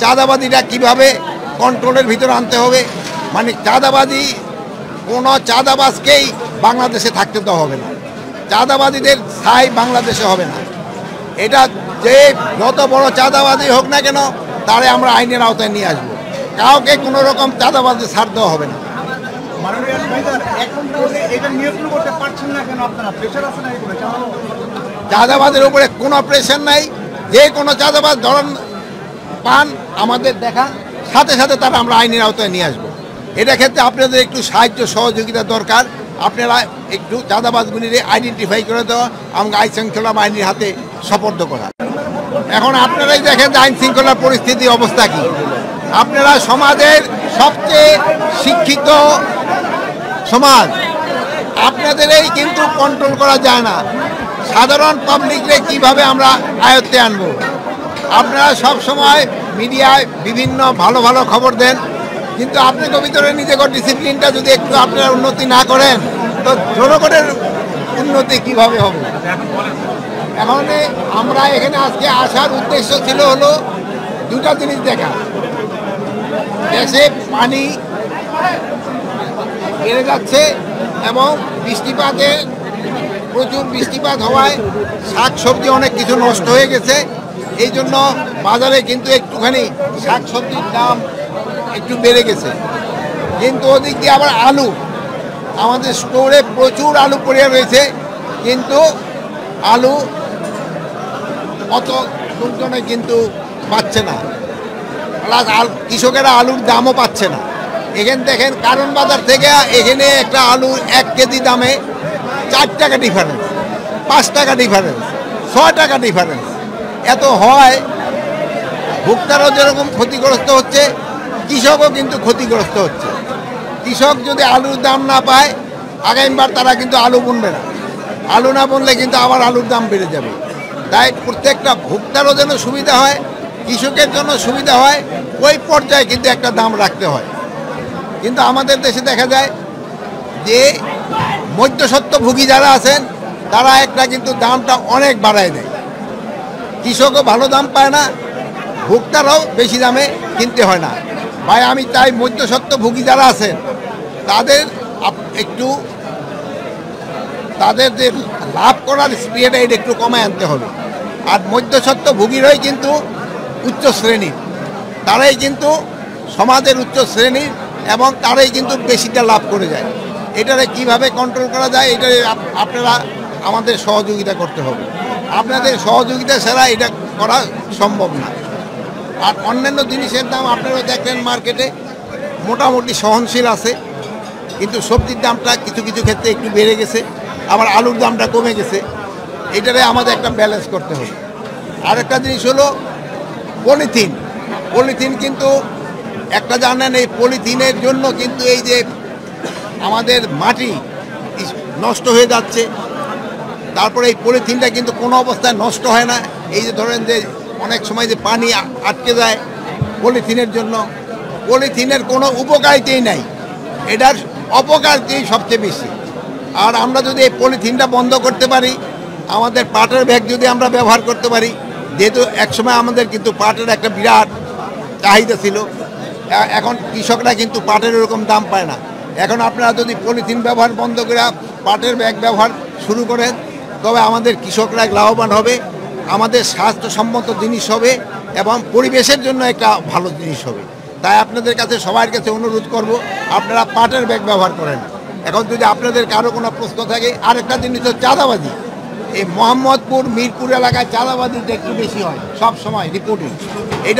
চাঁদাবাজিটা কিভাবে কন্ট্রোলের ভিতরে আনতে হবে, মানে চাঁদাবাজি কোনো চাঁদাবাজকেই বাংলাদেশে থাকতে দেওয়া হবে না, চাঁদাবাজিদের স্থায়ী বাংলাদেশে হবে না। এটা যে যত বড় চাঁদাবাজি হোক না কেন তারে আমরা আইনের আওতায় নিয়ে আসবো, কাউকে কোনো রকম চাঁদাবাজি ছাড় দেওয়া হবে না। চাঁদাবাজের উপরে কোনো প্রেশার নাই, যে কোনো চাঁদাবাজ ধরন পান আমাদের দেখা সাথে সাথে তারা আমরা আইনের আওতায় নিয়ে আসবো। এটা ক্ষেত্রে আপনাদের একটু সাহায্য সহযোগিতা দরকার, আপনারা একটু চাঁদাবাজগুলির আইডেন্টিফাই করে দেওয়া, আমাকে আইন শৃঙ্খলা বাহিনীর হাতে সোপর্দ করা। এখন আপনারাই দেখেন যে আইন শৃঙ্খলার পরিস্থিতি অবস্থা কি। আপনারা সমাজের সবচেয়ে শিক্ষিত সমাজ, আপনাদেরই কিন্তু কন্ট্রোল করা যায় না, সাধারণ পাবলিকরে কিভাবে আমরা আয়ত্তে আনবো। আপনারা সব সময় মিডিয়ায় বিভিন্ন ভালো ভালো খবর দেন, কিন্তু আপনাদের ভিতরে নিজেকে ডিসিপ্লিনটা যদি একটু আপনারা উন্নতি না করেন তো জনগণের উন্নতি কিভাবে হবে। এখন আমরা এখানে আজকে আসার উদ্দেশ্য ছিল হলো দুটা জিনিস দেখা, দেশে পানি বেড়ে যাচ্ছে এবং বৃষ্টিপাতে প্রচুর বৃষ্টিপাত হওয়ায় শাকসবজি অনেক কিছু নষ্ট হয়ে গেছে, এই জন্য বাজারে কিন্তু একটুখানি শাকসবজির দাম একটু বেড়ে গেছে। কিন্তু ওদিক দিয়ে আবার আলু, আমাদের স্টোরে প্রচুর আলু পড়ে রয়েছে, কিন্তু আলু অত লোকজনে কিন্তু পাচ্ছে না, প্লাস কৃষকেরা আলুর দামও পাচ্ছে না। এখানে দেখেন কারণ বাজার থেকে এখানে একটা আলু 1 কেজি দামে 4 টাকা ডিফারেন্স, 5 টাকা ডিফারেন্স, 6 টাকা ডিফারেন্স। এত হয় ভোক্তারাও যেরকম ক্ষতিগ্রস্ত হচ্ছে, কৃষকও কিন্তু ক্ষতিগ্রস্ত হচ্ছে। কৃষক যদি আলুর দাম না পায় আগামীবার তারা কিন্তু আলু বুনবে না, আলু না বুনলে কিন্তু আবার আলুর দাম বেড়ে যাবে। তাই প্রত্যেকটা ভোক্তারও যেন সুবিধা হয়, কৃষকের জন্য সুবিধা হয়, ওই পর্যায়ে কিন্তু একটা দাম রাখতে হয়। কিন্তু আমাদের দেশে দেখা যায় যে মধ্যস্বত্বভোগী যারা আছেন তারা একটা কিন্তু দামটা অনেক বাড়ায় দেয়, কৃষকও ভালো দাম পায় না, ভোক্তারাও বেশি দামে কিনতে হয় না। ভাই আমি চাই মধ্যস্বত্বভোগী যারা আছেন তাদের একটু তাদের যে লাভ করার স্পিডটা এটা একটু কমায় আনতে হবে। আর মধ্যস্বত্বভোগীরাই কিন্তু উচ্চ শ্রেণীর, তারাই কিন্তু সমাজের উচ্চ শ্রেণীর এবং তারাই কিন্তু বেশিটা লাভ করে যায়। এটারে কিভাবে কন্ট্রোল করা যায় এটা আপনারা আমাদের সহযোগিতা করতে হবে, আপনাদের সহযোগিতা ছাড়া এটা করা সম্ভব না। আর অন্যান্য জিনিসের দাম আপনারা দেখলেন মার্কেটে মোটামুটি সহনশীল আছে, কিন্তু সবজির দামটা কিছু কিছু ক্ষেত্রে একটু বেড়ে গেছে, আবার আলুর দামটা কমে গেছে। এটারে আমাদের একটা ব্যালেন্স করতে হবে। আরেকটা জিনিস হলো পলিথিন, পলিথিন কিন্তু একটা জানেন এই পলিথিনের জন্য কিন্তু এই যে আমাদের মাটি নষ্ট হয়ে যাচ্ছে। তারপরে এই পলিথিনটা কিন্তু কোনো অবস্থায় নষ্ট হয় না, এই যে ধরেন যে অনেক সময় যে পানি আটকে যায় পলিথিনের জন্য, পলিথিনের কোনো উপকারিতাই নাই, এটার অপকারিতাই সবচেয়ে বেশি। আর আমরা যদি এই পলিথিনটা বন্ধ করতে পারি, আমাদের পাটের ব্যাগ যদি আমরা ব্যবহার করতে পারি, যেহেতু একসময় আমাদের কিন্তু পাটের একটা বিরাট চাহিদা ছিল, এখন কৃষকরা কিন্তু পাটের এরকম দাম পায় না। এখন আপনারা যদি পলিথিন ব্যবহার বন্ধ করে পাটের ব্যাগ ব্যবহার শুরু করেন তবে আমাদের কৃষকরা লাভবান হবে, আমাদের স্বাস্থ্যসম্মত জিনিস হবে এবং পরিবেশের জন্য একটা ভালো জিনিস হবে। তাই আপনাদের কাছে সবার কাছে অনুরোধ করব আপনারা পাটের ব্যাগ ব্যবহার করেন। এখন যদি আপনাদের কারো কোনো প্রশ্ন থাকে, আরেকটা জিনিস হচ্ছে চাঁদাবাজি। এই মোহাম্মদপুর মিরপুর এলাকায় চাঁদাবাজিটা একটু বেশি হয় সব সময় রিপোর্টিং, এটা